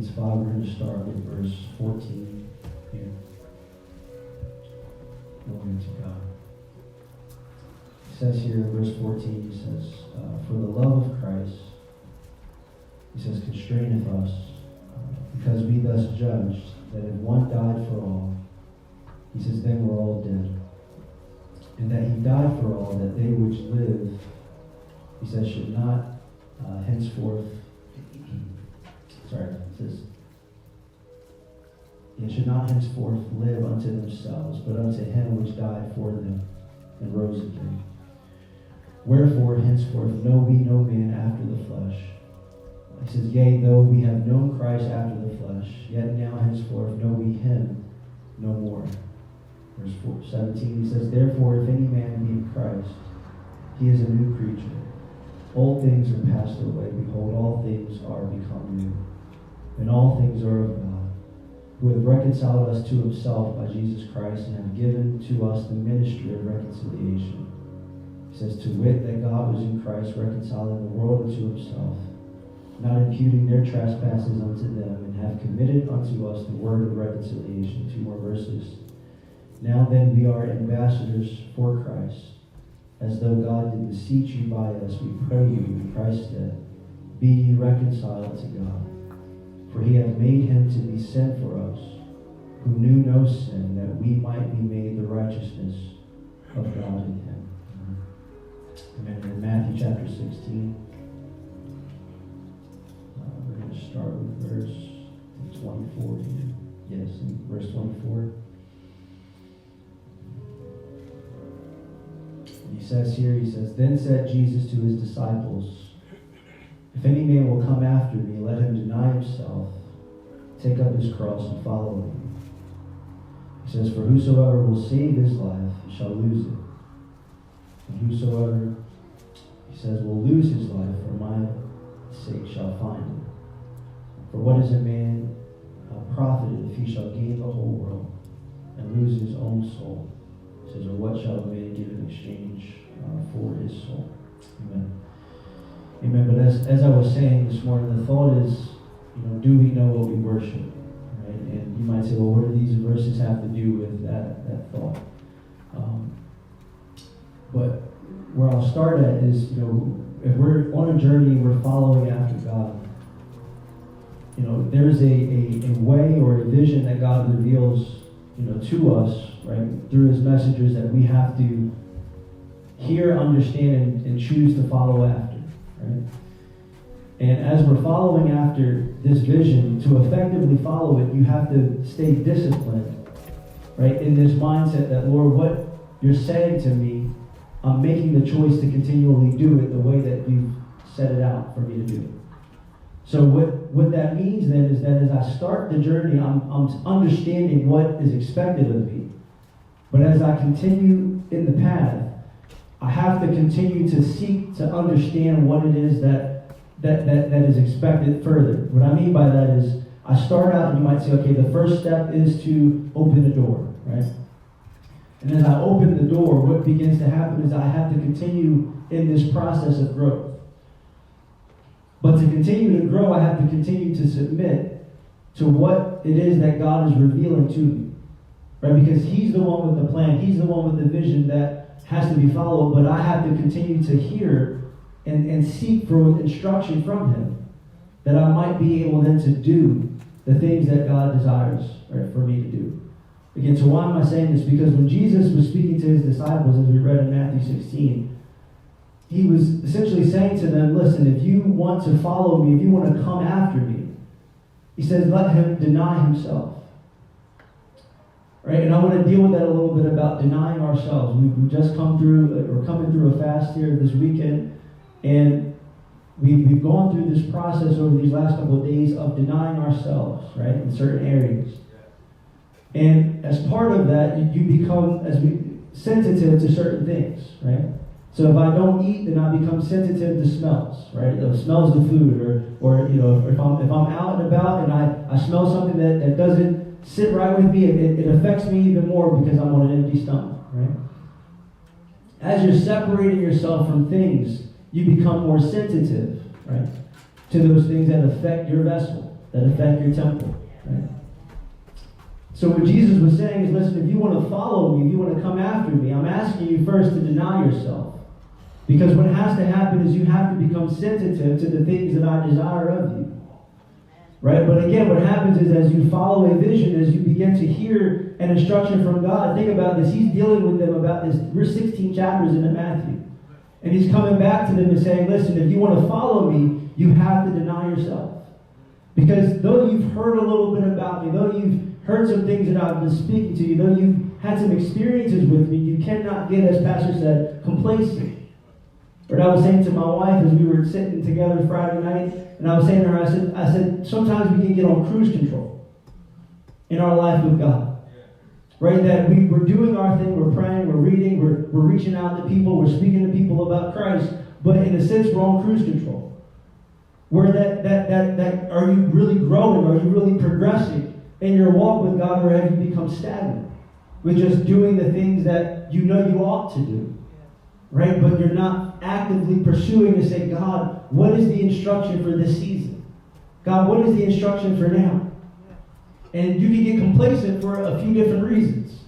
Corinthians 5, we're going to start with verse 14 here. Glory to God. It says here in verse 14, he says, for the love of Christ, he says, constraineth us, because we thus judged that if one died for all, he says, then we're all dead. And that he died for all, that they which live, he says, should not henceforth, should not henceforth live unto themselves, but unto him which died for them and rose again. Wherefore henceforth know we no man after the flesh. He says, yea, though we have known Christ after the flesh, yet now henceforth know we him no more. Verse 17, he says, therefore if any man be in Christ, he is a new creature. Old things are passed away. Behold, all things are become new. And all things are of God, who hath reconciled us to himself by Jesus Christ, and hath given to us the ministry of reconciliation. He says, to wit, that God was in Christ reconciling the world unto himself, not imputing their trespasses unto them, and hath committed unto us the word of reconciliation. 2 more verses. Now then we are ambassadors for Christ, as though God did beseech you by us. We pray you in Christ's stead, be ye reconciled to God. For he hath made him to be sin for us, who knew no sin, that we might be made the righteousness of God in him. Amen. In Matthew chapter 16, we're going to start with verse 24 here. Yes, in verse 24. He says here, then said Jesus to his disciples, if any man will come after me, let him deny himself, take up his cross, and follow me. He says, for whosoever will save his life shall lose it. And whosoever, he says, will lose his life for my sake shall find it. For what is a man profited if he shall gain the whole world and lose his own soul? He says, or what shall a man give in exchange for his soul? Amen. Amen. But as I was saying this morning, the thought is, do we know what we worship? Right? And you might say, well, what do these verses have to do with that thought? But where I'll start at is, if we're on a journey, we're following after God. There's a way or a vision that God reveals, to us, right, through his messengers that we have to hear, understand, and choose to follow after, right? And as we're following after this vision, to effectively follow it, you have to stay disciplined, right, in this mindset that, Lord, what you're saying to me, I'm making the choice to continually do it the way that you've set it out for me to do it. So what that means then is that as I start the journey, I'm understanding what is expected of me. But as I continue in the path, I have to continue to seek to understand what it is that is expected further. What I mean by that is, I start out and you might say, okay, the first step is to open the door, right? And as I open the door, what begins to happen is I have to continue in this process of growth. But to continue to grow, I have to continue to submit to what it is that God is revealing to me. Right? Because he's the one with the plan. He's the one with the vision that has to be followed. But I have to continue to hear and seek for instruction from him, that I might be able then to do the things that God desires, right, for me to do. Again, so why am I saying this? Because when Jesus was speaking to his disciples, as we read in Matthew 16, he was essentially saying to them, listen, if you want to follow me, if you want to come after me, he says, let him deny himself. Right? And I want to deal with that a little bit about denying ourselves. We've just come through, we're coming through a fast here this weekend, and we've gone through this process over these last couple of days of denying ourselves, right, in certain areas. And as part of that, you become sensitive to certain things, right? So if I don't eat, then I become sensitive to smells, right? The smells of food, or if I'm out and about and I smell something that doesn't sit right with me, it affects me even more because I'm on an empty stomach, right? As you're separating yourself from things, you become more sensitive, right, to those things that affect your vessel. that affect your temple. Right? So what Jesus was saying is, listen, if you want to follow me, if you want to come after me, I'm asking you first to deny yourself. Because what has to happen is you have to become sensitive to the things that I desire of you. Right? But again, what happens is as you follow a vision, as you begin to hear an instruction from God, think about this. He's dealing with them about this. We're 16 chapters into Matthew. And he's coming back to them and saying, listen, if you want to follow me, you have to deny yourself. Because though you've heard a little bit about me, though you've heard some things that I've been speaking to you, though you've had some experiences with me, you cannot get, as Pastor said, complacent. But I was saying to my wife as we were sitting together Friday night, and I was saying to her, I said, sometimes we can get on cruise control in our life with God. Right? That we're doing our thing, we're praying, we're reading, we're reaching out to people, we're speaking to people about Christ, but in a sense, we're on cruise control. Where that are you really growing? Are you really progressing in your walk with God, or have you become stagnant with just doing the things that you know you ought to do? Right? But you're not actively pursuing to say, God, what is the instruction for this season? God, what is the instruction for now? And you can get complacent for a few different reasons.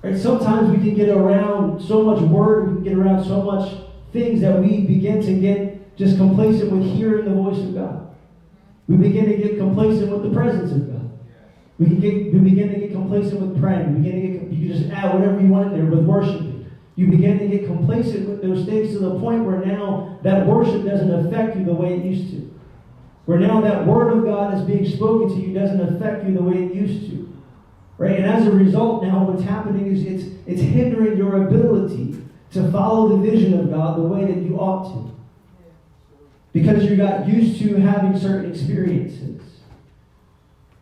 Right? Sometimes we can get around so much word, we can get around so much things that we begin to get just complacent with hearing the voice of God. We begin to get complacent with the presence of God. We begin to get complacent with praying. You can just add whatever you want in there with worshiping. You begin to get complacent with those things to the point where now that worship doesn't affect you the way it used to. Where now that word of God is being spoken to you doesn't affect you the way it used to. Right? And as a result now what's happening is it's hindering your ability to follow the vision of God the way that you ought to. Because you got used to having certain experiences.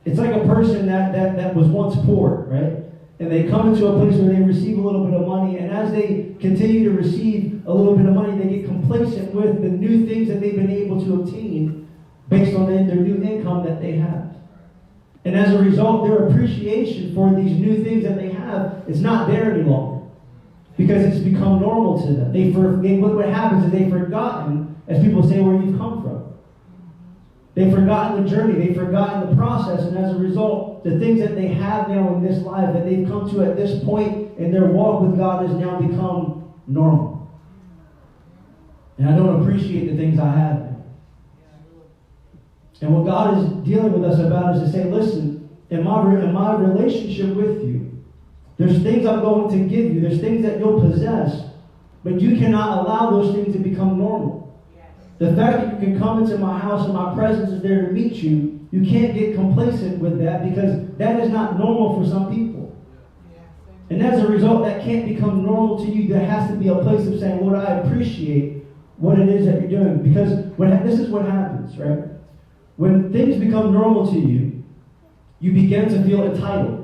It's like a person that was once poor, right? And they come into a place where they receive a little bit of money, and as they continue to receive a little bit of money, they get complacent with the new things that they've been able to obtain based on their new income that they have. And as a result, their appreciation for these new things that they have is not there any longer. Because it's become normal to them. What happens is they've forgotten, as people say, where you've come from. They've forgotten the journey. They've forgotten the process. And as a result, the things that they have now in this life that they've come to at this point in their walk with God has now become normal. And I don't appreciate the things I have now. And what God is dealing with us about is to say, listen, in my relationship with you, there's things I'm going to give you. There's things that you'll possess. But you cannot allow those things to become normal. The fact that you can come into my house and my presence is there to meet you, you can't get complacent with that because that is not normal for some people. And as a result, that can't become normal to you. There has to be a place of saying, Lord, I appreciate what it is that you're doing. Because this is what happens, right? When things become normal to you, you begin to feel entitled.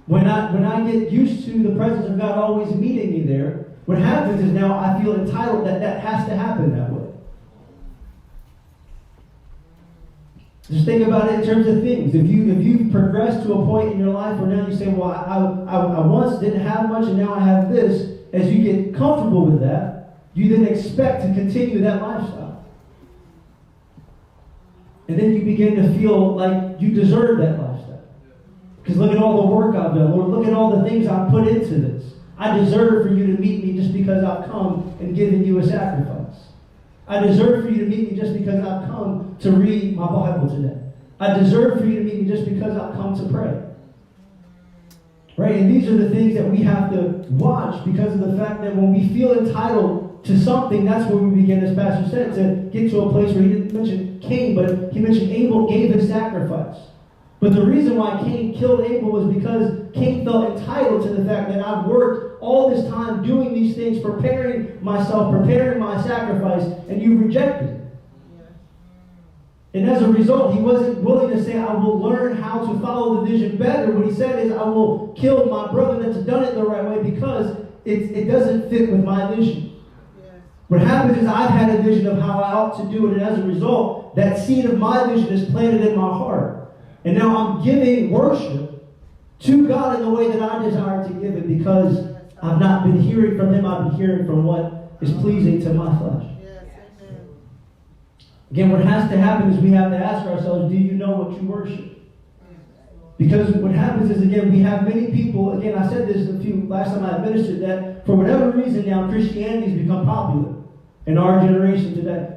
When I get used to the presence of God always meeting me there, what happens is now I feel entitled that has to happen that way. Just think about it in terms of things. If you've progressed to a point in your life where now you say, well, I once didn't have much and now I have this, as you get comfortable with that, you then expect to continue that lifestyle. And then you begin to feel like you deserve that lifestyle. Because look at all the work I've done. Lord, look at all the things I've put into this. I deserve for you to meet me just because I've come and given you a sacrifice. I deserve for you to meet me just because I've come to read my Bible today. I deserve for you to meet me just because I've come to pray. Right? And these are the things that we have to watch because of the fact that when we feel entitled to something, that's where we begin, as Pastor said, to get to a place where he didn't mention Cain, but he mentioned Abel gave his sacrifice. But the reason why Cain killed Abel was because Cain felt entitled to the fact that I've worked all this time doing these things, preparing myself, preparing my sacrifice, and you rejected it. And as a result, he wasn't willing to say, I will learn how to follow the vision better. What he said is, I will kill my brother that's done it the right way because it doesn't fit with my vision. What happens is I've had a vision of how I ought to do it, and as a result, that seed of my vision is planted in my heart. And now I'm giving worship to God in the way that I desire to give it because I've not been hearing from Him. I've been hearing from what is pleasing to my flesh. Again, what has to happen is we have to ask ourselves, do you know what you worship? Because what happens is, again, we have many people, again, I said this last time I ministered, that for whatever reason now, Christianity has become popular in our generation today.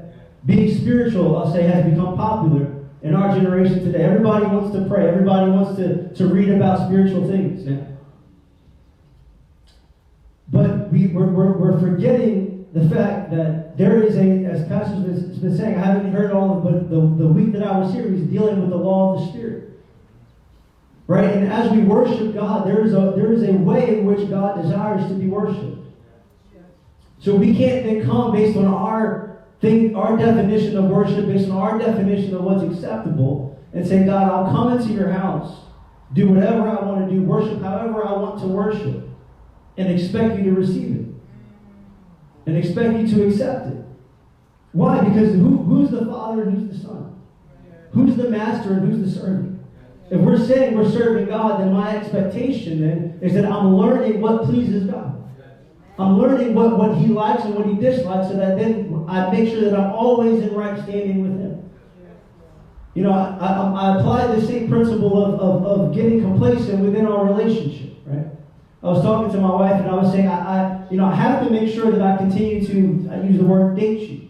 Being spiritual, I'll say, has become popular in our generation today. Everybody wants to pray. Everybody wants to read about spiritual things now. But we're forgetting the fact that there is as Pastor's been saying, I haven't heard all of it, but the week that I was here, he's dealing with the law of the Spirit. Right? And as we worship God, there is a way in which God desires to be worshipped. So we can't then come based on our definition of worship, based on our definition of what's acceptable, and say, God, I'll come into your house, do whatever I want to do, worship however I want to worship, and expect you to receive it. And expect you to accept it. Why? Because who's the Father and who's the Son? Who's the Master and who's the servant? If we're saying we're serving God, then my expectation then is that I'm learning what pleases God. I'm learning what He likes and what He dislikes, so that then I make sure that I'm always in right standing with Him. You know, I apply the same principle of getting complacent within our relationship, right? I was talking to my wife and I was saying, I have to make sure that I continue to, I use the word date you.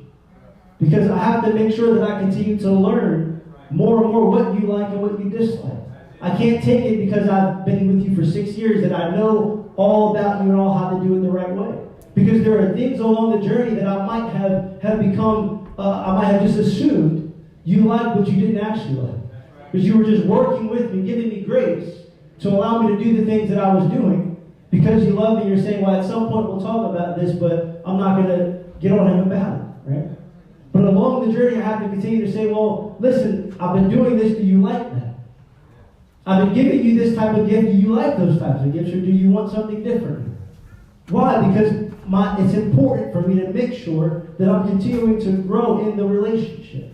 Because I have to make sure that I continue to learn more and more what you like and what you dislike. I can't take it because I've been with you for 6 years that I know all about you and all how to do it the right way. Because there are things along the journey that I might have become, I might have just assumed you liked what you didn't actually like. Because you were just working with me, giving me grace to allow me to do the things that I was doing. Because you love me, you're saying, well, at some point we'll talk about this, but I'm not going to get on him about it, right? But along the journey, I have to continue to say, well, listen, I've been doing this. Do you like that? I've been giving you this type of gift. Do you like those types of gifts, or do you want something different? Why? Because it's important for me to make sure that I'm continuing to grow in the relationship.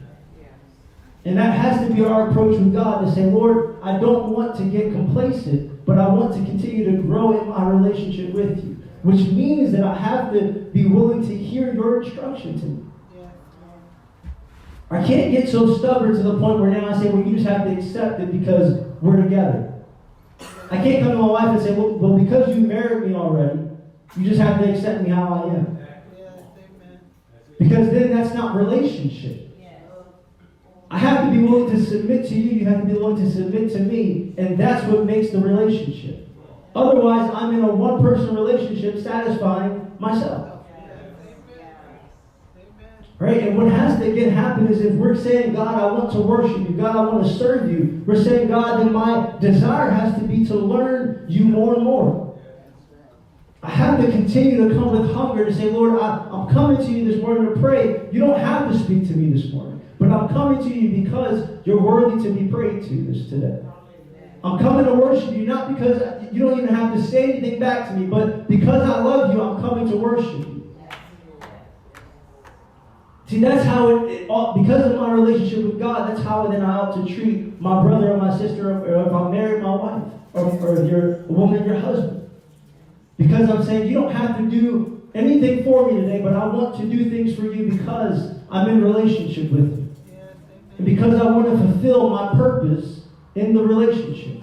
And that has to be our approach with God, to say, Lord, I don't want to get complacent, but I want to continue to grow in my relationship with you. Which means that I have to be willing to hear your instruction to me. I can't get so stubborn to the point where now I say, well, you just have to accept it because we're together. I can't come to my wife and say, well, because you married me already, you just have to accept me how I am. Because then that's not relationship. I have to be willing to submit to you. You have to be willing to submit to me. And that's what makes the relationship. Otherwise, I'm in a one-person relationship satisfying myself. Right? And what has to again happen is if we're saying, God, I want to worship you. God, I want to serve you. We're saying, God, then my desire has to be to learn you more and more. I have to continue to come with hunger to say, Lord, I'm coming to you this morning to pray. You don't have to speak to me this morning. But I'm coming to you because you're worthy to be prayed to this today. I'm coming to worship you, not because you don't even have to say anything back to me, but because I love you, I'm coming to worship you. See, that's how because of my relationship with God, that's how then I ought to treat my brother or my sister, or if I'm married, my wife, or if you're a woman, your husband. Because I'm saying, you don't have to do anything for me today, but I want to do things for you because I'm in relationship with you. And because I want to fulfill my purpose in the relationship.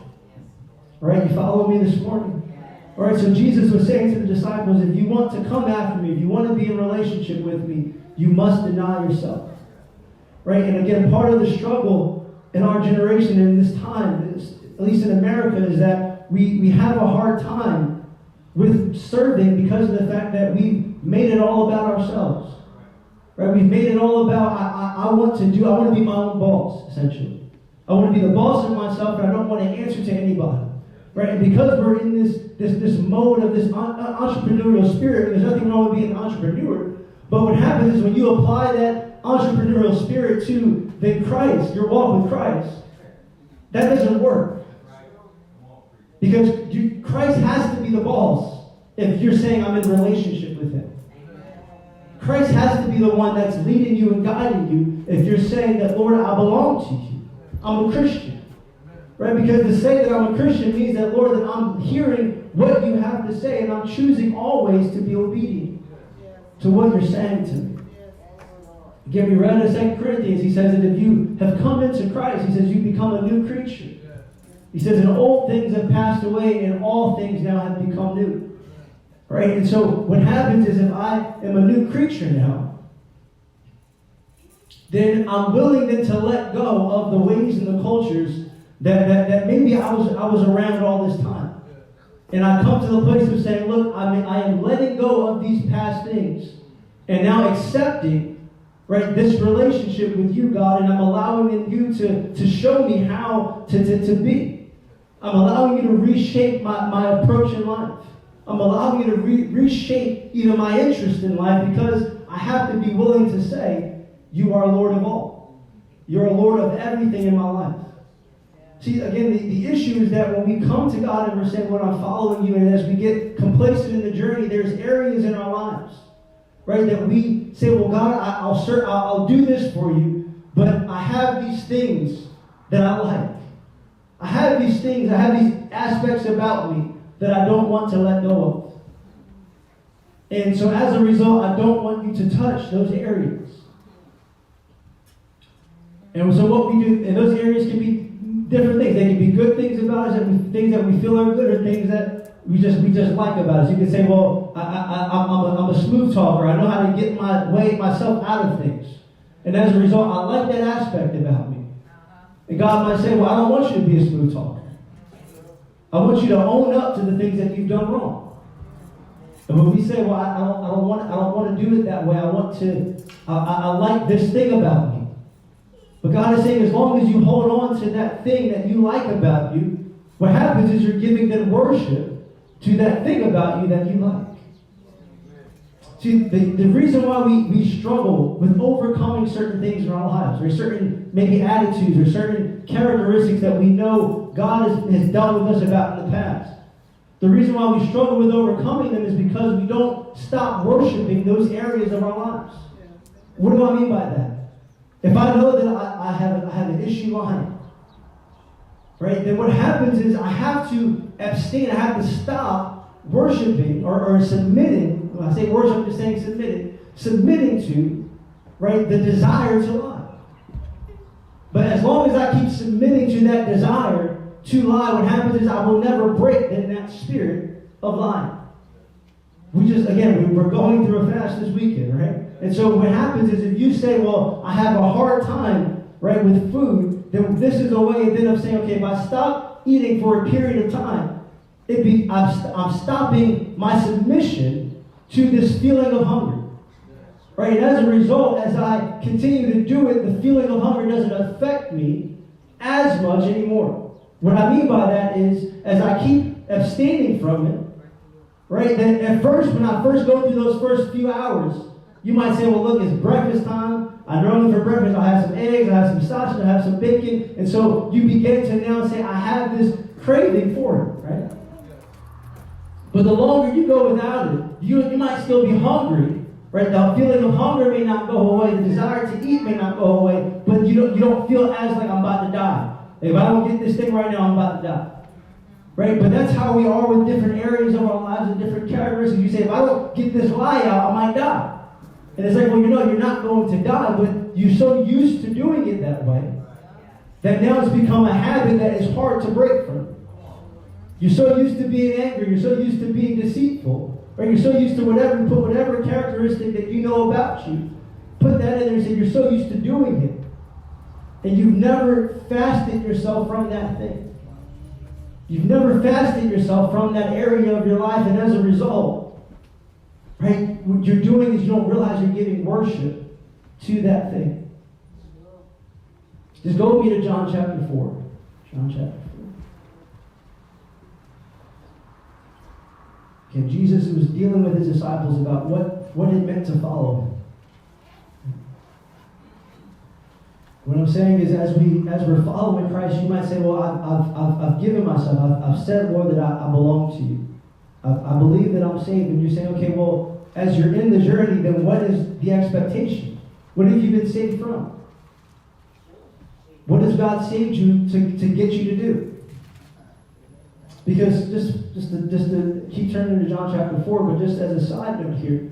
All right, you follow me this morning? All right, so Jesus was saying to the disciples, if you want to come after me, if you want to be in relationship with me, you must deny yourself. Right? And again, part of the struggle in our generation in this time, at least in America, is that we have a hard time with serving because of the fact that we've made it all about ourselves. Right? We've made it all about, I want to be my own boss, essentially. I want to be the boss of myself, and I don't want to answer to anybody. Right? And because we're in this mode of this entrepreneurial spirit, there's nothing wrong with being an entrepreneur. But what happens is when you apply that entrepreneurial spirit to then Christ, your walk with Christ, that doesn't work. Because Christ has to be the boss if you're saying I'm in relationship with Him. Christ has to be the one that's leading you and guiding you if you're saying that, Lord, I belong to you. I'm a Christian. Right? Because to say that I'm a Christian means that, Lord, that I'm hearing what you have to say and I'm choosing always to be obedient to what you're saying to me. Again, we read in 2 Corinthians, he says that if you have come into Christ, he says you become a new creature. He says, and old things have passed away, and all things now have become new. Right? And so what happens is if I am a new creature now, then I'm willing then to let go of the ways and the cultures that maybe I was around all this time. And I come to the place of saying, look, I am letting go of these past things and now accepting, right, this relationship with you, God, and I'm allowing you to show me how to be. I'm allowing you to reshape my approach in life. I'm allowing you to reshape even my interest in life, because I have to be willing to say, you are Lord of all. You're Lord of everything in my life. See, again, the issue is that when we come to God and we're saying, Lord, I'm following you, and as we get complacent in the journey, there's areas in our lives, right, that we say, well, God, I'll do this for you, but I have these things that I like. I have these things, I have these aspects about me that I don't want to let go of. And so as a result, I don't want you to touch those areas. And so what we do, and those areas can be different things. They can be good things about us, things that we feel are good, or things that we just like about us. You can say, well, I'm a smooth talker. I know how to get myself out of things. And as a result, I like that aspect about me. And God might say, well, I don't want you to be a smooth talker. I want you to own up to the things that you've done wrong. And when we say, well, I don't want to do it that way. I like this thing about me. But God is saying, as long as you hold on to that thing that you like about you, what happens is you're giving them worship to that thing about you that you like. See, the reason why we struggle with overcoming certain things in our lives, or certain maybe attitudes, or certain characteristics that we know God has dealt with us about in the past. The reason why we struggle with overcoming them is because we don't stop worshiping those areas of our lives. What do I mean by that? If I know that I have an issue lying, right, then what happens is I have to abstain, I have to stop worshiping or submitting. When I say worship, I'm just saying submitting to, right, the desire to lie. But as long as I keep submitting to that desire to lie, what happens is I will never break that spirit of lying. We're going through a fast this weekend, right? And so what happens is if you say, well, I have a hard time, right, with food, then this is a way then of saying, okay, if I stop eating for a period of time, I'm stopping my submission to this feeling of hunger. Right? And as a result, as I continue to do it, the feeling of hunger doesn't affect me as much anymore. What I mean by that is, as I keep abstaining from it, right, then at first, when I first go through those first few hours, you might say, well, look, it's breakfast time. I normally for breakfast, I have some eggs, I have some sausage, I have some bacon. And so you begin to now say, I have this craving for it, right? But the longer you go without it, you might still be hungry, right? The feeling of hunger may not go away. The desire to eat may not go away. But you don't feel as like I'm about to die. If I don't get this thing right now, I'm about to die. Right? But that's how we are with different areas of our lives and different characteristics. You say, if I don't get this lie out, I might die. And it's like, well, you're not going to die, but you're so used to doing it that way that now it's become a habit that is hard to break from. You're so used to being angry, you're so used to being deceitful, right? You're so used to put whatever characteristic that you know about you, put that in there and say you're so used to doing it. And you've never fasted yourself from that thing. You've never fasted yourself from that area of your life, and as a result, right, what you're doing is you don't realize you're giving worship to that thing. Just go with me to John chapter 4. John chapter 4. Okay, Jesus was dealing with his disciples about what it meant to follow him. What I'm saying is, as we're following Christ, you might say, well, I've given myself. I've said, Lord, that I belong to you. I believe that I'm saved. And you're saying, okay, well, as you're in the journey, then what is the expectation? What have you been saved from? What has God saved you to get you to do? Because just to keep turning to John chapter 4, but just as a side note here,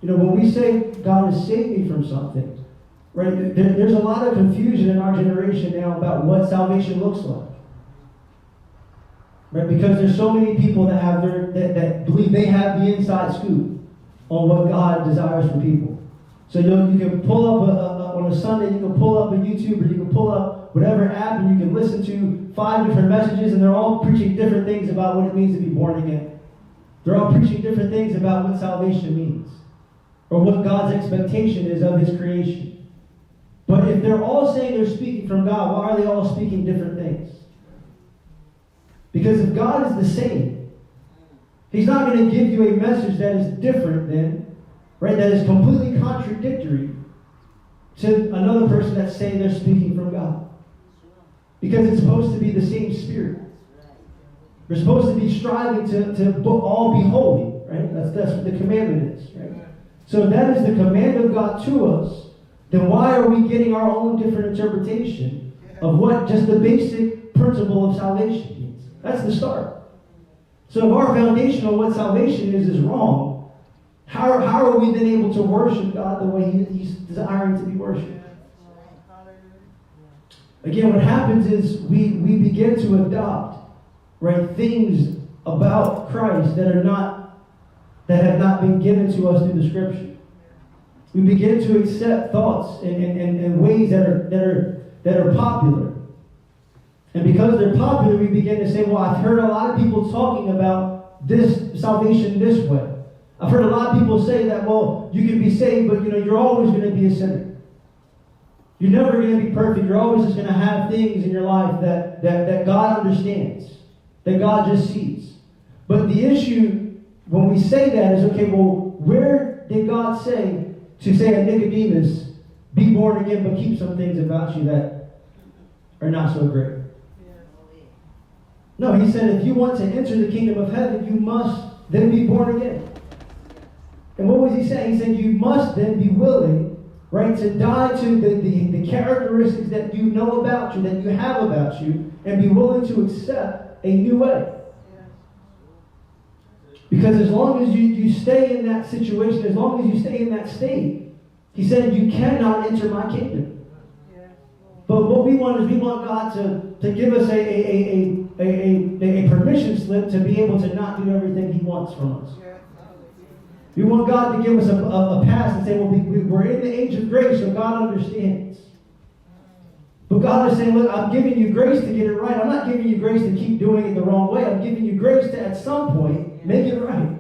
when we say God has saved me from something, Right? There's a lot of confusion in our generation now about what salvation looks like. Right? Because there's so many people that have that believe they have the inside scoop on what God desires for people. So you can pull up on a Sunday, you can pull up a YouTube, or you can pull up whatever app, and you can listen to 5 different messages, and they're all preaching different things about what it means to be born again. They're all preaching different things about what salvation means, or what God's expectation is of His creation. But if they're all saying they're speaking from God, why are they all speaking different things? Because if God is the same, He's not going to give you a message that is different than, right, that is completely contradictory to another person that's saying they're speaking from God. Because it's supposed to be the same Spirit. We're supposed to be striving to all be holy, right? That's what the commandment is, right? So if that is the command of God to us, then why are we getting our own different interpretation of what just the basic principle of salvation means? That's the start. So if our foundation on what salvation is wrong, how are we then able to worship God the way He's desiring to be worshipped? Again, what happens is we begin to adopt, right, things about Christ that have not been given to us through the Scripture. We begin to accept thoughts in ways that are popular. And because they're popular, we begin to say, well, I've heard a lot of people talking about this salvation this way. I've heard a lot of people say that, well, you can be saved, but you're always going to be a sinner. You're never going to be perfect. You're always just going to have things in your life that God understands, that God just sees. But the issue when we say that is, okay, well, where did God say to say a Nicodemus, be born again, but keep some things about you that are not so great? No, He said if you want to enter the kingdom of heaven, you must then be born again. And what was He saying? He said you must then be willing, right, to die to the characteristics that you know about you, that you have about you, and be willing to accept a new way. Because as long as you stay in that situation, as long as you stay in that state, He said you cannot enter my kingdom. But what we want is we want God to give us a permission slip to be able to not do everything He wants from us. We want God to give us a pass and say, well, we're in the age of grace, so God understands. But God is saying, look, I'm giving you grace to get it right. I'm not giving you grace to keep doing it the wrong way. I'm giving you grace to, at some point, make it right.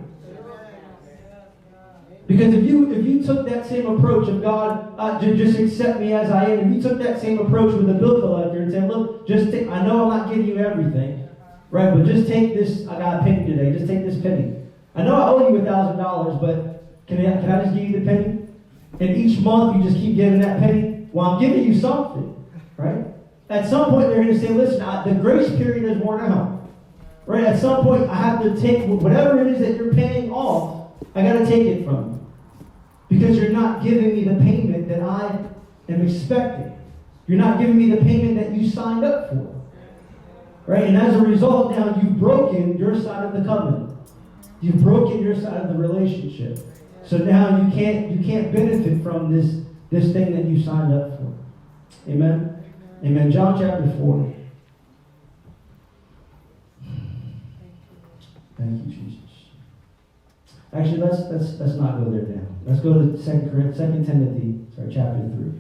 Because if you took that same approach of God, just accept me as I am, if you took that same approach with a bill collector and said, look, I know I'm not giving you everything, right? But just take this, I got a penny today, just take this penny. I know I owe you $1,000, but can I just give you the penny? And each month you just keep giving that penny? Well, I'm giving you something, right? At some point they're going to say, listen, the grace period is worn out. Right? At some point I have to take whatever it is that you're paying off, I got to take it from you. Because you're not giving me the payment that I am expecting. You're not giving me the payment that you signed up for. Right? And as a result, now you've broken your side of the covenant. You've broken your side of the relationship. So now you can't benefit from this thing that you signed up for. Amen? Amen. John chapter 4. Thank you, Jesus. Actually, let's not go there now. Let's go to 2 Timothy, chapter 3.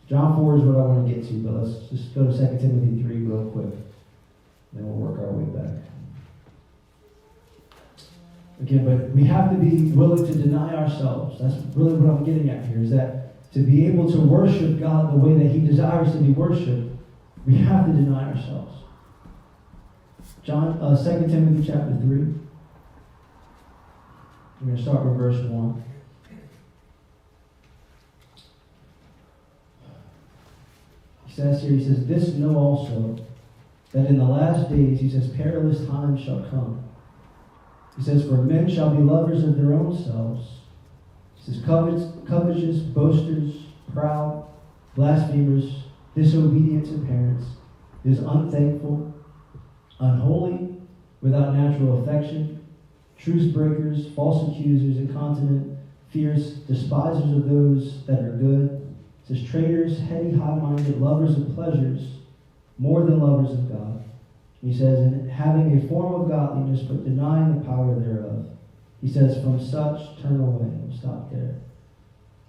John 4 is what I want to get to, but let's just go to 2 Timothy 3 real quick. Then we'll work our way back. Again, but we have to be willing to deny ourselves. That's really what I'm getting at here, is that to be able to worship God the way that He desires to be worshipped, we have to deny ourselves. 2 Timothy chapter 3. We're going to start with verse 1. He says, this know also, that in the last days, he says, perilous times shall come. He says, for men shall be lovers of their own selves. He says, covetous, boasters, proud, blasphemers, disobedient to parents, is unthankful, unholy, without natural affection, truce breakers, false accusers, incontinent, fierce, despisers of those that are good, It says, traitors, heady, high-minded, lovers of pleasures, more than lovers of God. He says, and having a form of godliness, but denying the power thereof. He says, from such turn away. We'll stop there.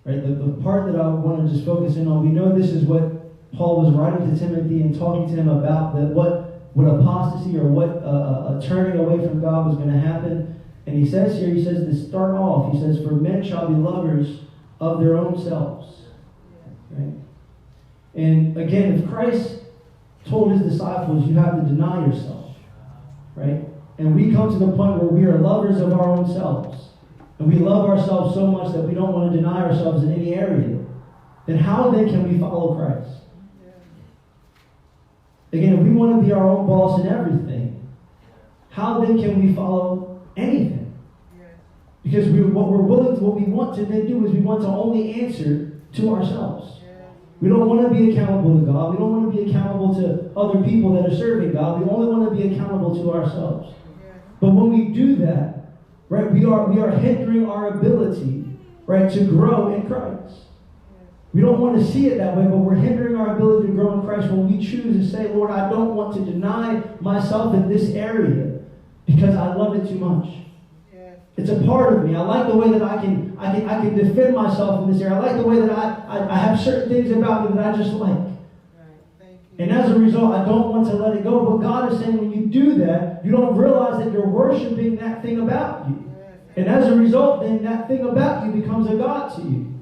Right? The part that I want to just focus in on, we know this is what Paul was writing to Timothy and talking to him about what apostasy or what a turning away from God was going to happen. And he says here, he says to start off, he says, for men shall be lovers of their own selves. Right? And again, if Christ told his disciples, you have to deny yourself. Right? And we come to the point where we are lovers of our own selves. And we love ourselves so much that we don't want to deny ourselves in any area. Then how then can we follow Christ? Again, if we want to be our own boss in everything, how then can we follow anything? Because what we want to then do is we want to only answer to ourselves. We don't want to be accountable to God. We don't want to be accountable to other people that are serving God. We only want to be accountable to ourselves. But when we do that, right, we are hindering our ability, right, to grow in Christ. We don't want to see it that way, but we're hindering our ability to grow in Christ when we choose to say, Lord, I don't want to deny myself in this area because I love it too much. It's a part of me. I like the way that I can defend myself in this area. I like the way that I have certain things about me that I just like. And as a result, I don't want to let it go. But God is saying when you do that, you don't realize that you're worshiping that thing about you. And as a result, then that thing about you becomes a God to you.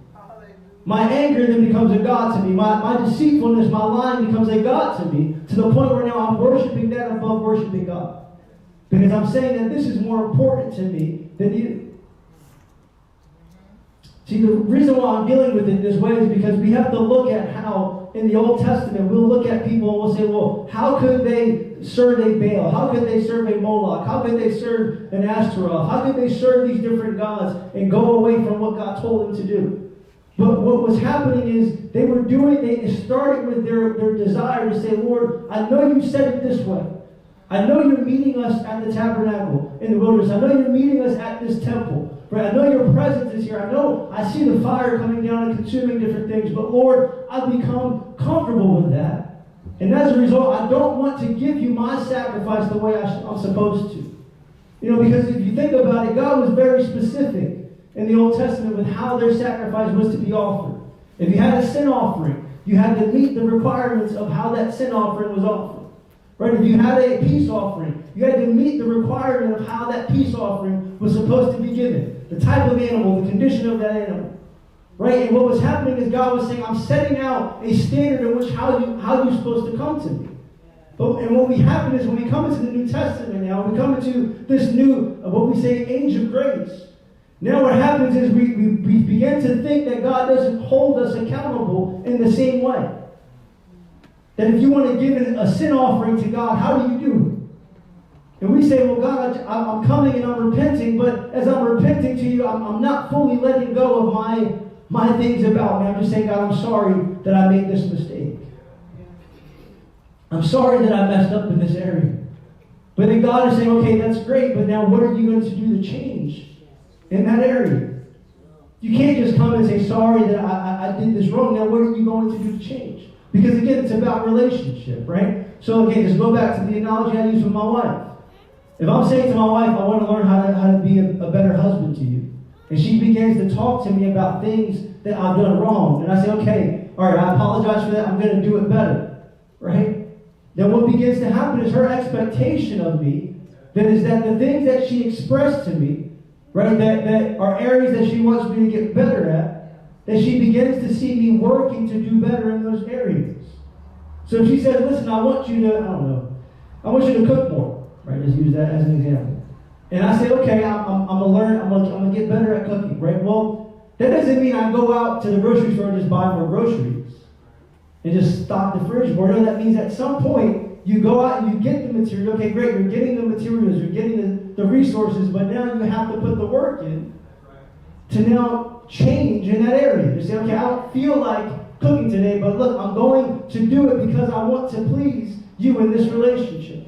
My anger then becomes a God to me. My deceitfulness, my lying becomes a God to me, to the point where now I'm worshiping that above worshiping God. Because I'm saying that this is more important to me than you. See, the reason why I'm dealing with it this way is because we have to look at how, in the Old Testament, we'll look at people and we'll say, well, how could they serve a Baal? How could they serve a Moloch? How could they serve an Ashtaroth? How could they serve these different gods and go away from what God told them to do? But what was happening is they started with their desire to say, Lord, I know you said it this way. I know you're meeting us at the tabernacle in the wilderness. I know you're meeting us at this temple. Right? I know your presence is here. I know I see the fire coming down and consuming different things. But Lord, I've become comfortable with that. And as a result, I don't want to give you my sacrifice the way I'm supposed to. Because if you think about it, God was very specific in the Old Testament with how their sacrifice was to be offered. If you had a sin offering, you had to meet the requirements of how that sin offering was offered. Right? If you had a peace offering, you had to meet the requirement of how that peace offering was supposed to be given. The type of animal, the condition of that animal. Right? And what was happening is God was saying, I'm setting out a standard in which how you're supposed to come to me. And what we happen is when we come into the New Testament now, we come into this new, what we say, age of grace. Now what happens is we begin to think that God doesn't hold us accountable in the same way. That if you want to give a sin offering to God, how do you do it? And we say, well, God, I'm coming and I'm repenting, but as I'm repenting to you, I'm not fully letting go of my things about me. I'm just saying, God, I'm sorry that I made this mistake. I'm sorry that I messed up in this area. But then God is saying, okay, that's great, but now what are you going to do to change in that area? You can't just come and say, sorry that I did this wrong. Now what are you going to do to change? Because again, it's about relationship, right? So again, just go back to the analogy I used with my wife. If I'm saying to my wife, I want to learn how to be a better husband to you, and she begins to talk to me about things that I've done wrong, and I say, okay, all right, I apologize for that, I'm going to do it better, right? Then what begins to happen is her expectation of me, that the things that she expressed to me, right, that are areas that she wants me to get better at, that she begins to see me working to do better in those areas. So if she says, listen, I want you to cook more, right? Just use that as an example. And I say, okay, I'm going to learn, I'm going to get better at cooking, right? Well, that doesn't mean I go out to the grocery store and just buy more groceries and just stock the fridge more. No, that means at some point you go out and you get the material. Okay, great, you're getting the materials, you're getting the resources, but now you have to put the work in to now change in that area. You say, okay, I don't feel like cooking today, but look, I'm going to do it because I want to please you in this relationship.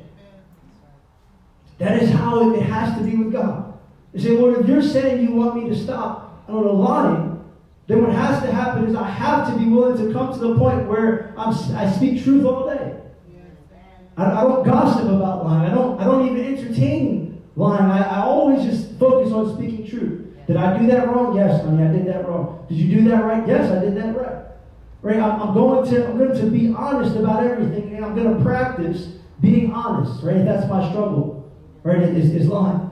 That is how it has to be with God. You say, Lord, if you're saying you want me to stop, lying, then what has to happen is I have to be willing to come to the point where I speak truth all day. I don't gossip about lying. I don't even entertain lying. I always just focus on speaking truth. Did I do that wrong? Yes, honey, I did that wrong. Did you do that right? Yes, I did that right. Right? I'm going to be honest about everything, and I'm going to practice being honest. Right? That's my struggle. Right? Is lying.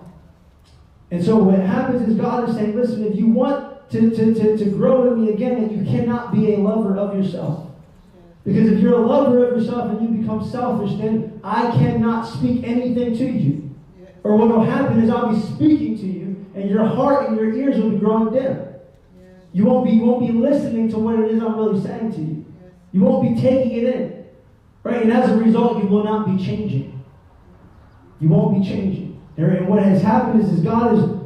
And so what happens is God is saying, listen, if you want to grow in me again, then you cannot be a lover of yourself. Because if you're a lover of yourself and you become selfish, then I cannot speak anything to you. Or what will happen is I'll be speaking to you, and your heart and your ears will be growing dim. You won't be listening to what it is I'm really saying to you. You won't be taking it in. Right? And as a result, you will not be changing. You won't be changing. And what has happened is God is,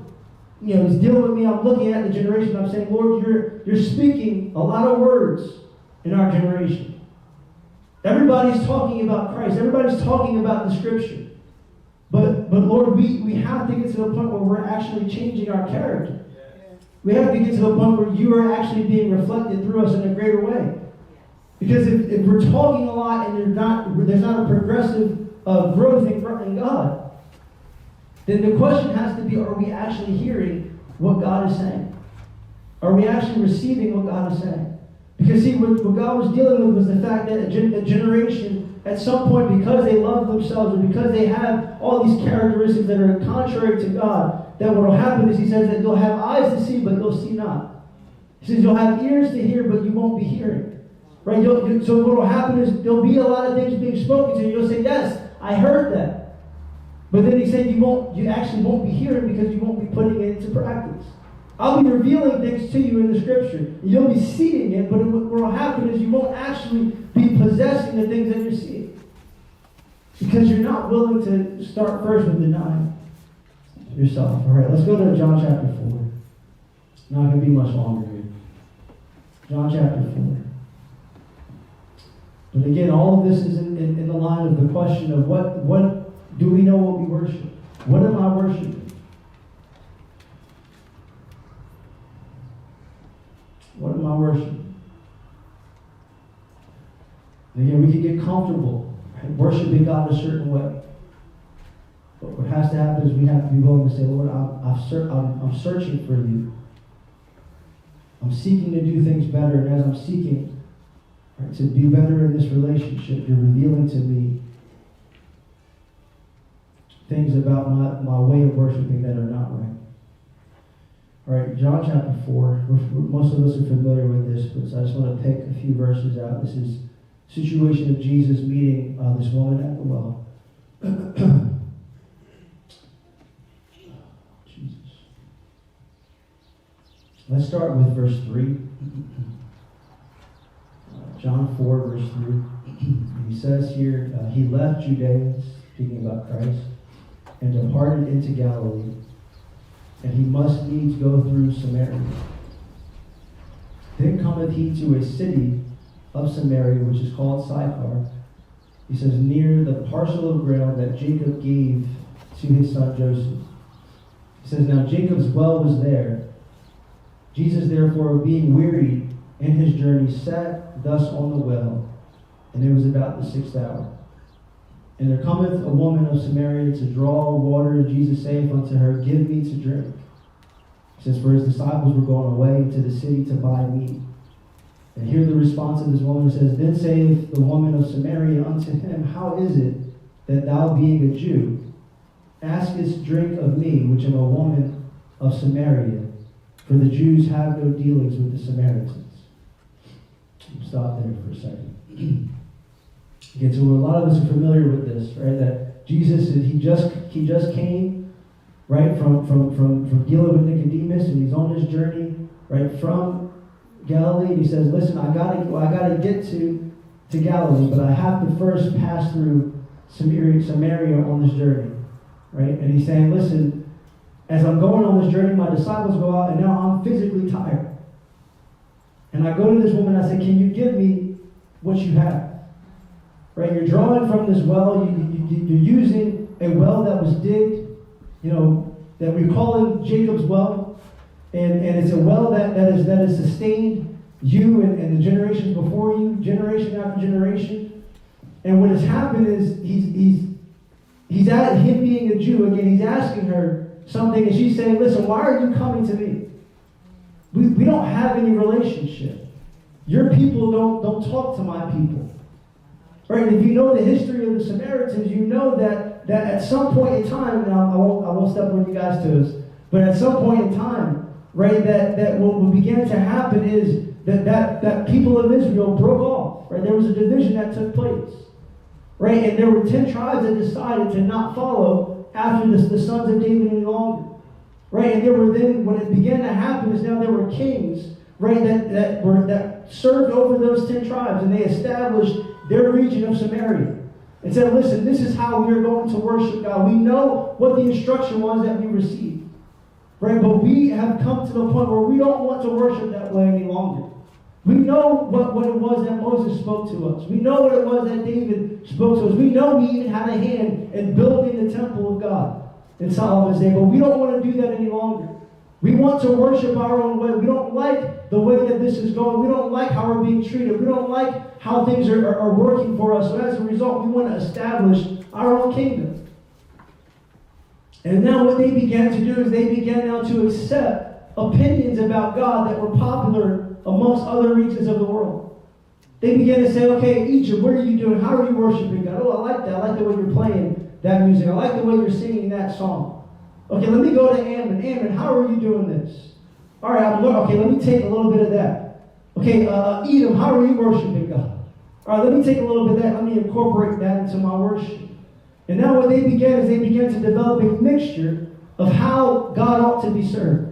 He's dealing with me. I'm looking at the generation. I'm saying, Lord, you're speaking a lot of words in our generation. Everybody's talking about Christ. Everybody's talking about the Scripture. But Lord, we have to get to the point where we're actually changing our character. We have to get to the point where you are actually being reflected through us in a greater way. Because if we're talking a lot and there's not a progressive growth in God, then the question has to be, are we actually hearing what God is saying? Are we actually receiving what God is saying? Because see, what God was dealing with was the fact that a generation, at some point, because they love themselves and because they have all these characteristics that are contrary to God, that what will happen is he says that you'll have eyes to see, but you'll see not. He says you'll have ears to hear, but you won't be hearing. Right? So what will happen is there'll be a lot of things being spoken to you. You'll say, yes, I heard that. But then he said you actually won't be hearing because you won't be putting it into practice. I'll be revealing things to you in the Scripture. You'll be seeing it, but what will happen is you won't actually be possessing the things that you're seeing. Because you're not willing to start first with denying yourself. All right, let's go to John chapter 4. Not going to be much longer here. John chapter 4. But again, all of this is in the line of the question of what do we know what we worship? What am I worshiping? What am I worshiping? And again, we can get comfortable worshiping God a certain way. But what has to happen is we have to be willing to say, Lord, I'm searching for you. I'm seeking to do things better. And as I'm seeking to be better in this relationship, you're revealing to me things about my way of worshiping that are not right. All right, John chapter 4. Most of us are familiar with this, but I just want to pick a few verses out. This is the situation of Jesus meeting this woman at the well. Jesus. Let's start with verse 3. John 4, verse 3. He says here, he left Judea, speaking about Christ, and departed into Galilee. And he must needs go through Samaria. Then cometh he to a city of Samaria, which is called Sychar. He says, near the parcel of ground that Jacob gave to his son Joseph. He says, now Jacob's well was there. Jesus, therefore, being wearied in his journey, sat thus on the well, and it was about the 6th hour. And there cometh a woman of Samaria to draw water, and Jesus saith unto her, give me to drink. He says, for his disciples were going away into the city to buy meat. And here the response of this woman says, then saith the woman of Samaria unto him, how is it that thou, being a Jew, askest drink of me, which am a woman of Samaria? For the Jews have no dealings with the Samaritans. Stop there for a second. Again, so a lot of us are familiar with this, right? That Jesus, he just came, right, from dealing with Nicodemus, and he's on his journey, right, from Galilee. And he says, listen, I gotta get to Galilee, but I have to first pass through Samaria on this journey, right? And he's saying, listen, as I'm going on this journey, my disciples go out, and now I'm physically tired. And I go to this woman, and I say, can you give me what you have? Right, you're drawing from this well. You're using a well that was digged, that we call it Jacob's well. And it's a well that has sustained you and the generations before you, generation after generation. And what has happened is he's at him being a Jew again. He's asking her something, and she's saying, "Listen, why are you coming to me? We don't have any relationship. Your people don't talk to my people." Right? And if you know the history of the Samaritans, you know that at some point in time, and I won't step on you guys' toes, but at some point in time, right, that what began to happen is that people of Israel broke off. Right? There was a division that took place. Right? And there were 10 tribes that decided to not follow after the sons of David any longer. Right? And there were then, when it began to happen, is now there were kings, right, that served over those 10 tribes, and they established their region of Samaria. And said, "Listen, this is how we are going to worship God. We know what the instruction was that we received. Right? But we have come to the point where we don't want to worship that way any longer. We know what it was that Moses spoke to us. We know what it was that David spoke to us. We know we even had a hand in building the temple of God in Solomon's day, but we don't want to do that any longer. We want to worship our own way. We don't like the way that this is going. We don't like how we're being treated. We don't like how things are working for us. So as a result, we want to establish our own kingdom." And now what they began to do is they began now to accept opinions about God that were popular amongst other regions of the world. They began to say, "Okay, Egypt, what are you doing? How are you worshiping God? Oh, I like that. I like the way you're playing that music. I like the way you're singing that song. Okay, let me go to Ammon. Ammon, how are you doing this? All right, okay, let me take a little bit of that. Okay, Edom, how are you worshiping God? All right, let me take a little bit of that. Let me incorporate that into my worship." And now what they began is they began to develop a mixture of how God ought to be served.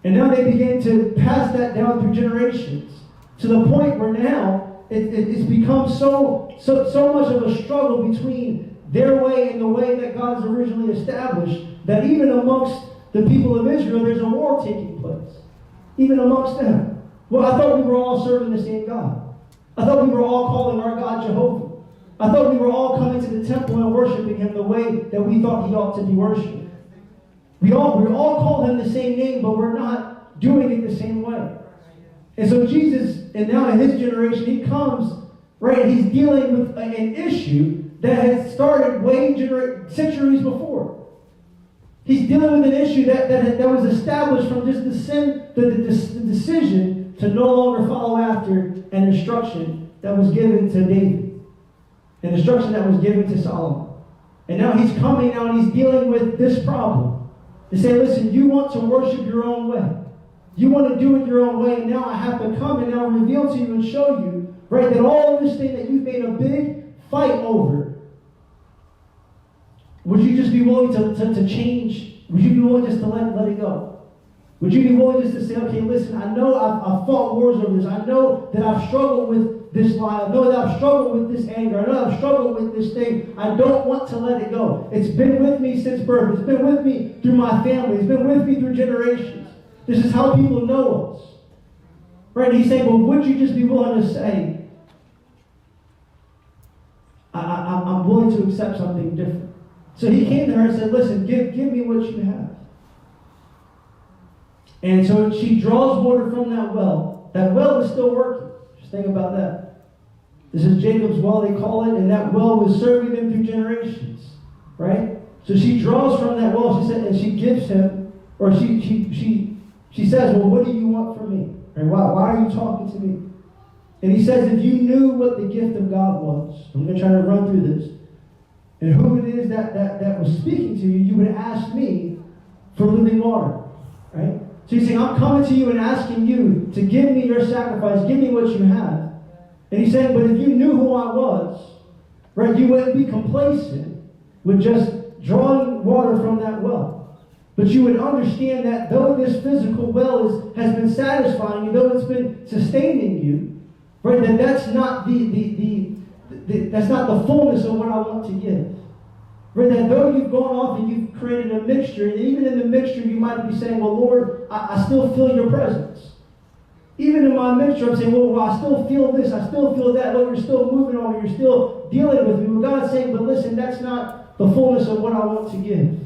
And now they began to pass that down through generations to the point where now it's become so much of a struggle between their way and the way that God has originally established that even amongst the people of Israel, there's a war taking place. Even amongst them. Well, I thought we were all serving the same God. I thought we were all calling our God Jehovah. I thought we were all coming to the temple and worshiping Him the way that we thought He ought to be worshipped. We all call Him the same name, but we're not doing it the same way. And so Jesus, and now in His generation, He comes, right, He's dealing with an issue that has started way centuries before. He's dealing with an issue that was established from just the decision to no longer follow after an instruction that was given to David, an instruction that was given to Solomon. And now He's coming now and He's dealing with this problem. To say, "Listen, you want to worship your own way. You want to do it your own way, and now I have to come and now reveal to you and show you, right, that all of this thing that you've made a big fight over, would you just be willing to change? Would you be willing just to let it go? Would you be willing just to say, okay, listen, I know I've fought wars over this. I know that I've struggled with this lie. I know that I've struggled with this anger. I know I've struggled with this thing. I don't want to let it go. It's been with me since birth. It's been with me through my family. It's been with me through generations. This is how people know us." Right? And He's saying, well, would you just be willing to say, I'm willing to accept something different? So He came to her and said, "Listen, give me what you have." And so she draws water from that well. That well is still working. Just think about that. This is Jacob's well, they call it, and that well was serving them through generations. Right? So she draws from that well, she said, and she gives him, or she says, "Well, what do you want from me? Right? Why are you talking to me?" And he says, "If you knew what the gift of God was," I'm going to try to run through this, "and who it is that was speaking to you, you would ask me for living water." Right? So He's saying, I'm coming to you and asking you to give me your sacrifice, give me what you have. And He's saying, but if you knew who I was, right, you wouldn't be complacent with just drawing water from that well. But you would understand that though this physical well has been satisfying you, though it's been sustaining you, right, that that's not that's not the fullness of what I want to give. Right, that though you've gone off and you've created a mixture, and even in the mixture you might be saying, well, Lord, I still feel your presence. Even in my mixture, I'm saying, well, I still feel this, I still feel that. Lord, you're still moving on me, you're still dealing with me. Well, God's saying, but listen, that's not the fullness of what I want to give.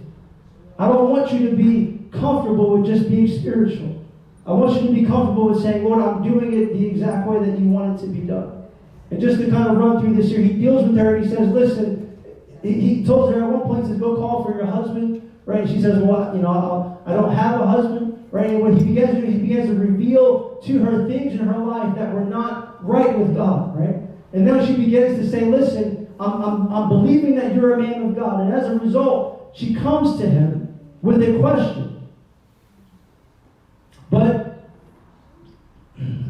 I don't want you to be comfortable with just being spiritual. I want you to be comfortable with saying, Lord, I'm doing it the exact way that you want it to be done. And just to kind of run through this here, he deals with her and he says, listen, he told her at one point, he says, go call for your husband, right? And she says, well, I don't have a husband, right? And what he begins to reveal to her things in her life that were not right with God, right? And now she begins to say, listen, I'm believing that you're a man of God. And as a result, she comes to him with a question. But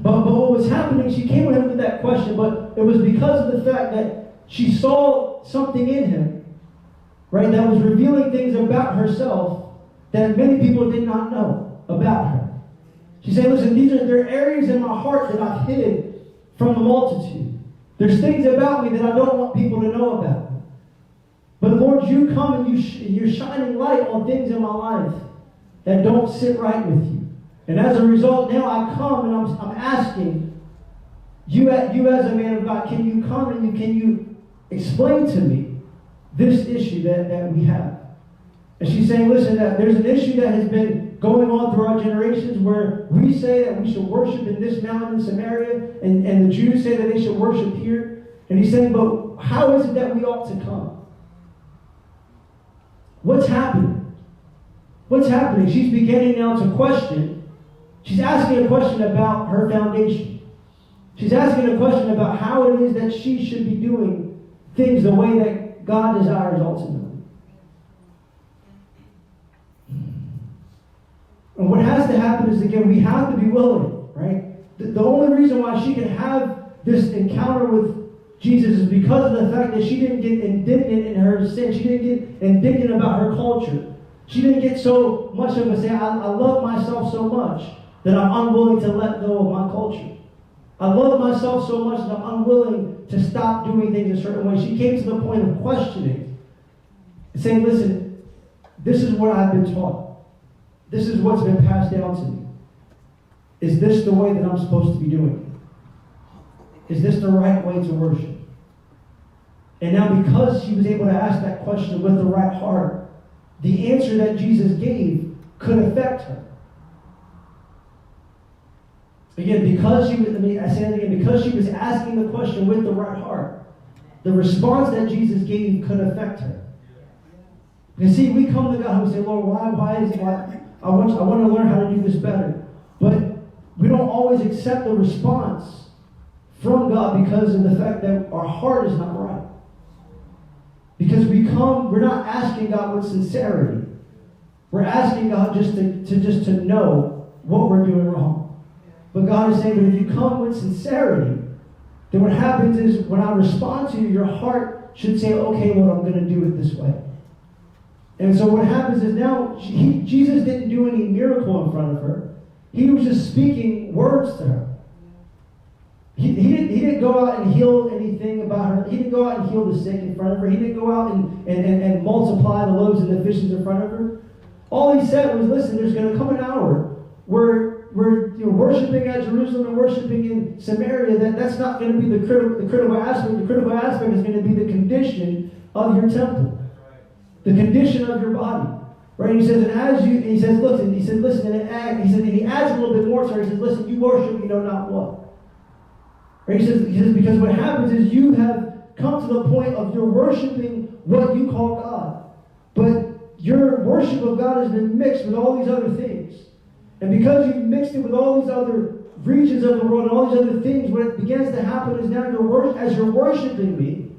what was happening, she came to him with that question, but it was because of the fact that she saw something in him, right, that was revealing things about herself that many people did not know about her. She said, listen, there are areas in my heart that I've hid from the multitude. There's things about me that I don't want people to know about. But Lord, you come and you're shining light on things in my life that don't sit right with you. And as a result, now I come and I'm asking you as a man of God, can you come and can you explain to me this issue that we have? And she's saying, listen, that there's an issue that has been going on through our generations where we say that we should worship in this mountain in Samaria, and the Jews say that they should worship here. And he's saying, but how is it that we ought to come? What's happening? What's happening? She's beginning now to question. She's asking a question about her foundation. She's asking a question about how it is that she should be doing things the way that God desires ultimately. And what has to happen is, again, we have to be willing, right? The only reason why she can have this encounter with Jesus is because of the fact that she didn't get indignant in her sin. She didn't get indignant about her culture. She didn't get so much of a say, I love myself so much that I'm unwilling to let go of my culture. I love myself so much that I'm unwilling to stop doing things a certain way. She came to the point of questioning, saying, listen, this is what I've been taught. This is what's been passed down to me. Is this the way that I'm supposed to be doing it? Is this the right way to worship? And now because she was able to ask that question with the right heart, the answer that Jesus gave could affect her. Again, because she was asking the question with the right heart, the response that Jesus gave could affect her. You see, we come to God and say, Lord, why I want to learn how to do this better. But we don't always accept the response from God because of the fact that our heart is not right. Because we're not asking God with sincerity. We're asking God just to know what we're doing wrong. But God is saying that if you come with sincerity, then what happens is when I respond to you, your heart should say, okay, Lord, I'm going to do it this way. And so what happens is now, Jesus didn't do any miracle in front of her. He was just speaking words to her. He didn't go out and heal anything about her. He didn't go out and heal the sick in front of her. He didn't go out and multiply the loaves and the fishes in front of her. All he said was, listen, there's going to come an hour where we're worshiping at Jerusalem and worshiping in Samaria. That's not going to be the critical aspect. The critical aspect is going to be the condition of your temple. The condition of your body. Right? He says, and he says, listen, and he adds a little bit more to her. He says, listen, you worship, you know not what. Right? He says, because what happens is you have come to the point of you're worshiping what you call God. But your worship of God has been mixed with all these other things. And because you've mixed it with all these other regions of the world and all these other things, what begins to happen is now as you're worshiping me,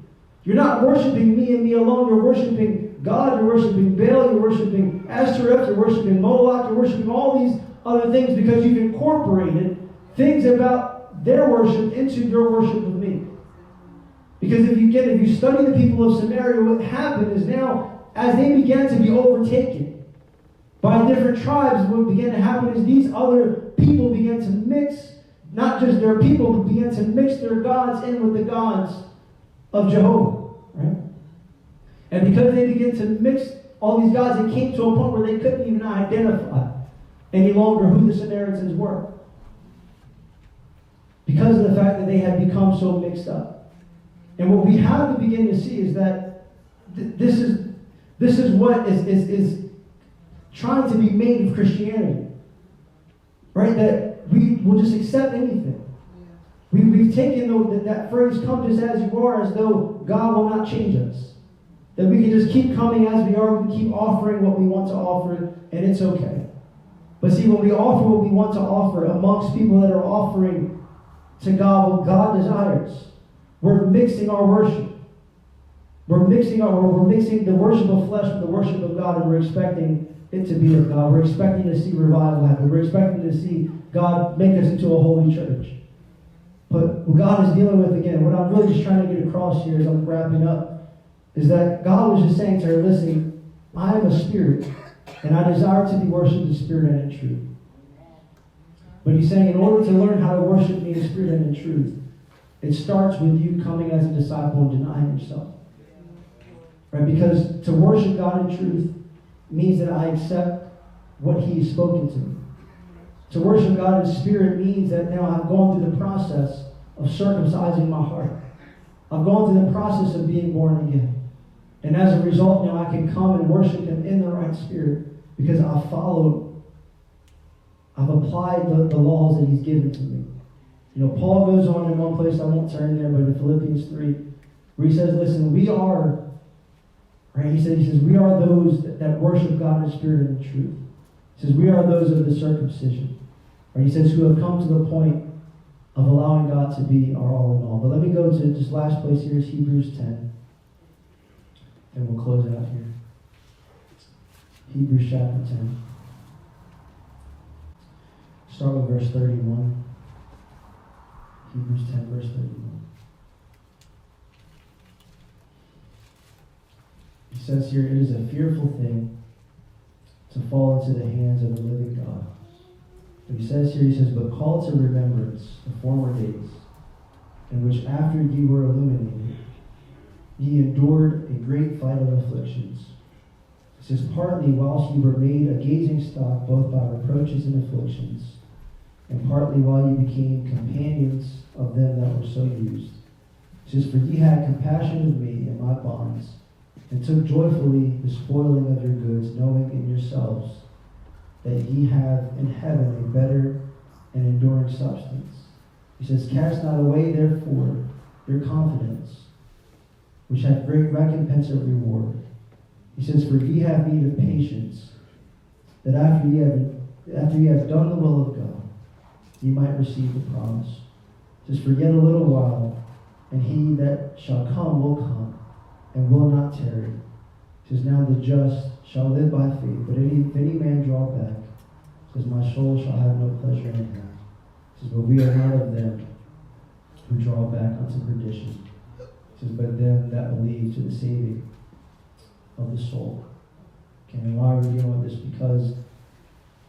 you're not worshiping me and me alone, you're worshiping God, you're worshiping Baal, you're worshiping Ashtoreth, you're worshiping Moloch, you're worshiping all these other things because you've incorporated things about their worship into your worship of me. Because if you study the people of Samaria, what happened is now, as they began to be overtaken by different tribes, what began to happen is these other people began to mix, not just their people, but began to mix their gods in with the gods of Jehovah. Right? And because they began to mix all these gods, it came to a point where they couldn't even identify any longer who the Samaritans were. Because of the fact that they had become so mixed up. And what we have to begin to see is that this is what is trying to be made of Christianity. Right? That we will just accept anything. We've taken that phrase, come just as you are, as though God will not change us. That we can just keep coming as we are, we can keep offering what we want to offer, and it's okay. But see, when we offer what we want to offer amongst people that are offering to God what God desires, we're mixing our worship. We're mixing the worship of flesh with the worship of God, and we're expecting it to be of God. We're expecting to see revival happen. We're expecting to see God make us into a holy church. But what God is dealing with, again, what I'm really just trying to get across here as I'm wrapping up, is that God was just saying to her, listen, I am a spirit, and I desire to be worshipped in spirit and in truth. But he's saying in order to learn how to worship me in spirit and in truth, it starts with you coming as a disciple and denying yourself. Right? Because to worship God in truth means that I accept what he has spoken to me. To worship God in spirit means that now I've gone through the process of circumcising my heart. I've gone through the process of being born again. And as a result, now I can come and worship him in the right spirit because I've applied the laws that he's given to me. You know, Paul goes on in one place, I won't turn there, but in Philippians 3, where he says, listen, we are, right? He says, we are those that worship God in spirit and in truth. He says, we are those of the circumcision. Right? He says, who have come to the point of allowing God to be our all in all. But let me go to just last place here is Hebrews 10. And we'll close it out here. Hebrews chapter 10. Start with verse 31. Hebrews 10, verse 31. He says here, it is a fearful thing to fall into the hands of the living God. But he says here, he says, but call to remembrance the former days, in which after ye were illuminated, ye endured a great fight of afflictions. It says, partly whilst ye were made a gazing stock both by reproaches and afflictions, and partly while ye became companions of them that were so used. It says, for ye had compassion of me in my bonds, and took joyfully the spoiling of your goods, knowing in yourselves that ye have in heaven a better and enduring substance. He says, cast not away therefore your confidence, which hath great recompense of reward. He says, for ye have need of patience, that after ye have done the will of God, ye might receive the promise. He says, for yet a little while, and he that shall come will come, and will not tarry. He says, now the just shall live by faith, but if any man draw back, he says, my soul shall have no pleasure in him. He says, but we are not of them who draw back unto perdition. He says, but them that believe to the saving of the soul. Okay, and why are we dealing with this? Because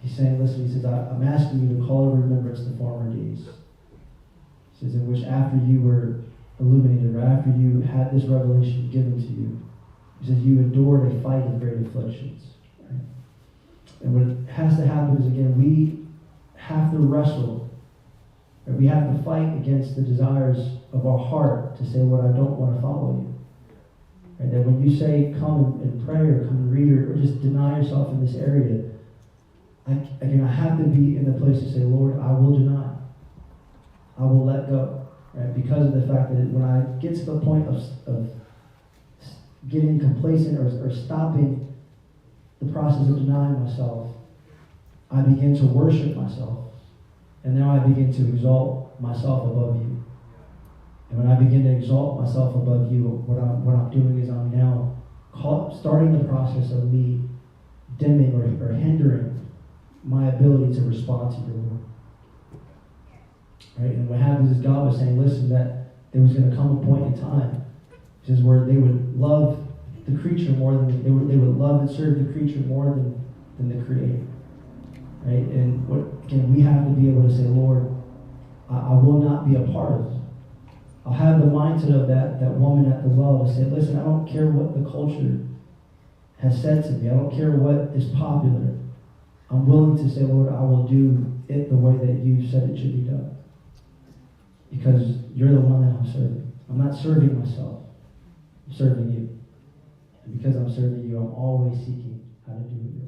he's saying, listen, he says, I'm asking you to call to remembrance the former days. He says, in which after you were illuminated, or after you had this revelation given to you, he says, you endured a fight of great afflictions. Right? And what has to happen is, again, we have to wrestle. Right? We have to fight against the desires of our heart to say, Lord, I don't want to follow you. Right? That when you say, come and pray, or come and read, or just deny yourself in this area, I have to be in the place to say, Lord, I will deny. I will let go. Right? Because of the fact that when I get to the point of getting complacent or stopping the process of denying myself, I begin to worship myself. And now I begin to exalt myself above you. And when I begin to exalt myself above you, what I'm doing is I'm now starting the process of me dimming or hindering my ability to respond to your Lord. Right? And what happens is God was saying, listen, that there was going to come a point in time, just where they would love the creature more than they would love and serve the creature more than the Creator. Right? And we have to be able to say, Lord, I will not be a part of it. I'll have the mindset of that woman at the well to say, listen, I don't care what the culture has said to me. I don't care what is popular. I'm willing to say, Lord, I will do it the way that you said it should be done. Because you're the one that I'm serving. I'm not serving myself. I'm serving you. And because I'm serving you, I'm always seeking how to do it.